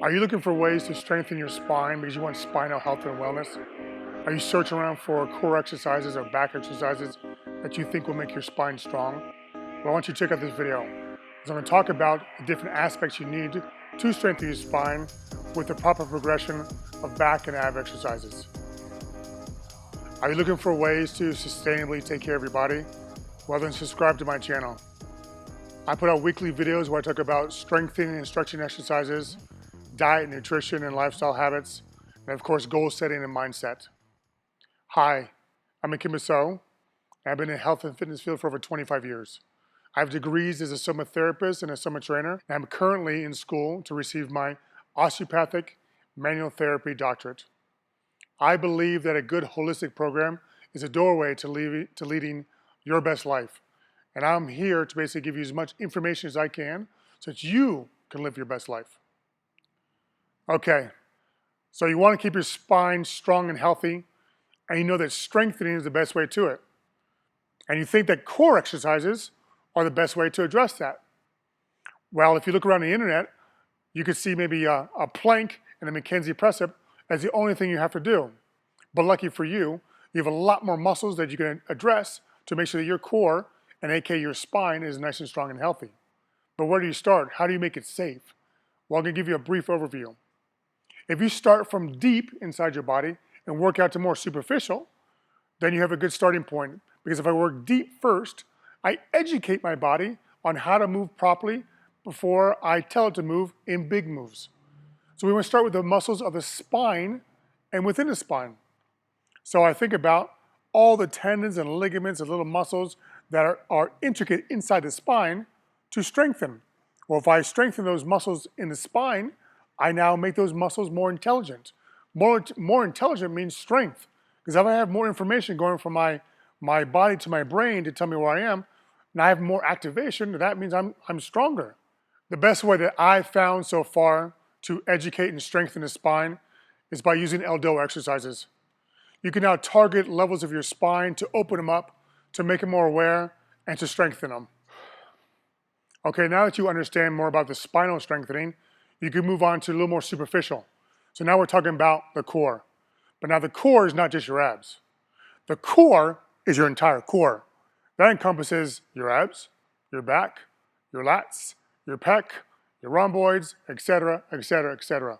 Are you looking for ways to strengthen your spine because you want spinal health and wellness? Are you searching around for core exercises or back exercises that you think will make your spine strong? Well, I want you to check out this video, because I'm going to talk about the different aspects you need to strengthen your spine with the proper progression of back and ab exercises. Are you looking for ways to sustainably take care of your body? Well, then subscribe to my channel. I put out weekly videos where I talk about strengthening and stretching exercises, diet, nutrition, and lifestyle habits, and of course, goal setting and mindset. Hi, I'm Kim So. I've been in the health and fitness field for over 25 years. I have degrees as a soma therapist and a soma trainer, and I'm currently in school to receive my osteopathic manual therapy doctorate. I believe that a good holistic program is a doorway to leading your best life. And I'm here to basically give you as much information as I can so that you can live your best life. Okay, so you want to keep your spine strong and healthy, and you know that strengthening is the best way to it. And you think that core exercises are the best way to address that. Well, if you look around the internet, you could see maybe a plank and a McKenzie press-up as the only thing you have to do. But lucky for you, you have a lot more muscles that you can address to make sure that your core, and aka your spine, is nice and strong and healthy. But where do you start? How do you make it safe? Well, I'm going to give you a brief overview. If you start from deep inside your body and work out to more superficial, then you have a good starting point. Because if I work deep first, I educate my body on how to move properly before I tell it to move in big moves. So we want to start with the muscles of the spine and within the spine. So I think about all the tendons and ligaments and little muscles that are intricate inside the spine to strengthen. Well, if I strengthen those muscles in the spine, I now make those muscles more intelligent. More intelligent means strength. Because if I have more information going from my body to my brain to tell me where I am, and I have more activation, that means I'm stronger. The best way that I've found so far to educate and strengthen the spine is by using Eldo exercises. You can now target levels of your spine to open them up, to make them more aware, and to strengthen them. Okay, now that you understand more about the spinal strengthening, you can move on to a little more superficial. So now we're talking about the core. But now the core is not just your abs. The core is your entire core. That encompasses your abs, your back, your lats, your pec, your rhomboids, etc., etc., etc.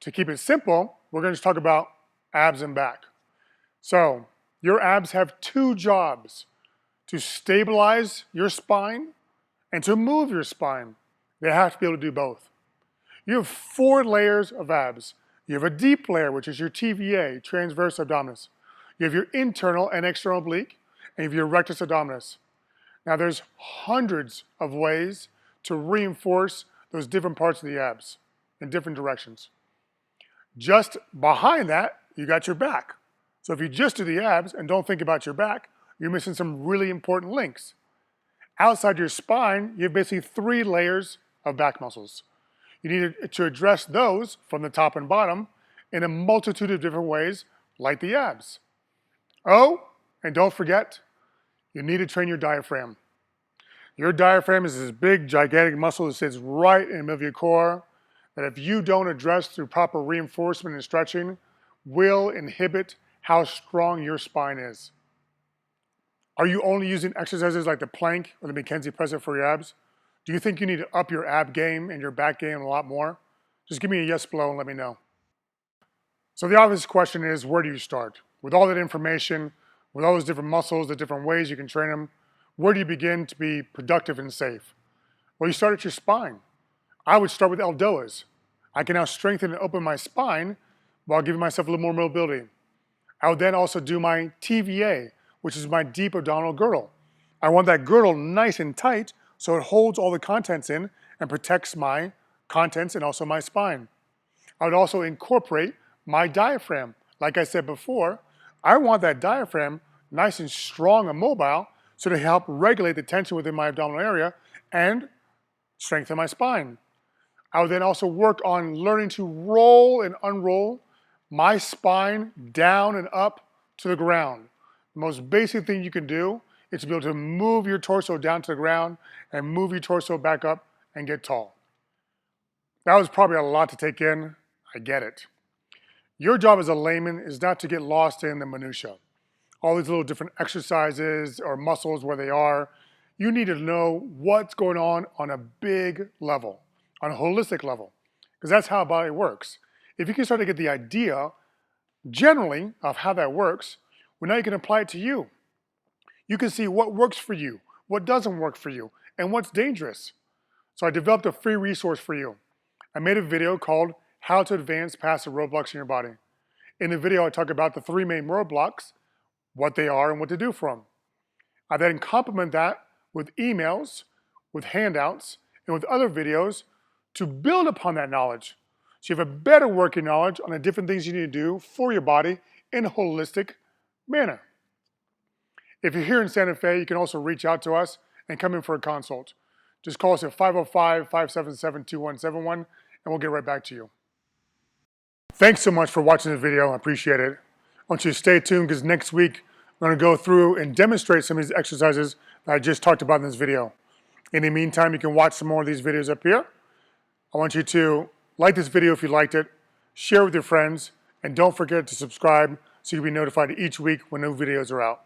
To keep it simple, we're going to talk about abs and back. So your abs have two jobs: to stabilize your spine and to move your spine. They have to be able to do both. You have 4 layers of abs. You have a deep layer, which is your TVA, transverse abdominis. You have your internal and external oblique, and you have your rectus abdominis. Now there's hundreds of ways to reinforce those different parts of the abs in different directions. Just behind that, you got your back. So if you just do the abs and don't think about your back, you're missing some really important links. Outside your spine, you have basically 3 layers of back muscles. You need to address those from the top and bottom in a multitude of different ways, like the abs. Oh, and don't forget, you need to train your diaphragm. Your diaphragm is this big, gigantic muscle that sits right in the middle of your core that if you don't address through proper reinforcement and stretching, will inhibit how strong your spine is. Are you only using exercises like the plank or the McKenzie press-up for your abs? Do you think you need to up your ab game and your back game a lot more? Just give me a yes below and let me know. So the obvious question is, where do you start? With all that information, with all those different muscles, the different ways you can train them, where do you begin to be productive and safe? Well, you start at your spine. I would start with Eldoas. I can now strengthen and open my spine while giving myself a little more mobility. I would then also do my TVA, which is my deep abdominal girdle. I want that girdle nice and tight so it holds all the contents in and protects my contents and also my spine. I would also incorporate my diaphragm. Like I said before, I want that diaphragm nice and strong and mobile so to help regulate the tension within my abdominal area and strengthen my spine. I would then also work on learning to roll and unroll my spine down and up to the ground. The most basic thing you can do is to be able to move your torso down to the ground and move your torso back up and get tall. That was probably a lot to take in. I get it. Your job as a layman is not to get lost in the minutia. All these little different exercises or muscles, where they are. You need to know what's going on a big level, on a holistic level, because that's how a body works. If you can start to get the idea generally of how that works, well, now you can apply it to you. You can see what works for you, what doesn't work for you, and what's dangerous. So I developed a free resource for you. I made a video called How to Advance Past the Roadblocks in Your Body. In the video, I talk about the 3 main roadblocks, what they are and what to do for them. I then complement that with emails, with handouts, and with other videos to build upon that knowledge. So you have a better working knowledge on the different things you need to do for your body in a holistic manner. If you're here in Santa Fe, you can also reach out to us and come in for a consult. Just call us at 505-577-2171 and we'll get right back to you. Thanks so much for watching the video. I appreciate it. I want you to stay tuned because next week I'm going to go through and demonstrate some of these exercises that I just talked about in this video. In the meantime, you can watch some more of these videos up here. I want you to like this video if you liked it, share with your friends, and don't forget to subscribe so you'll be notified each week when new videos are out.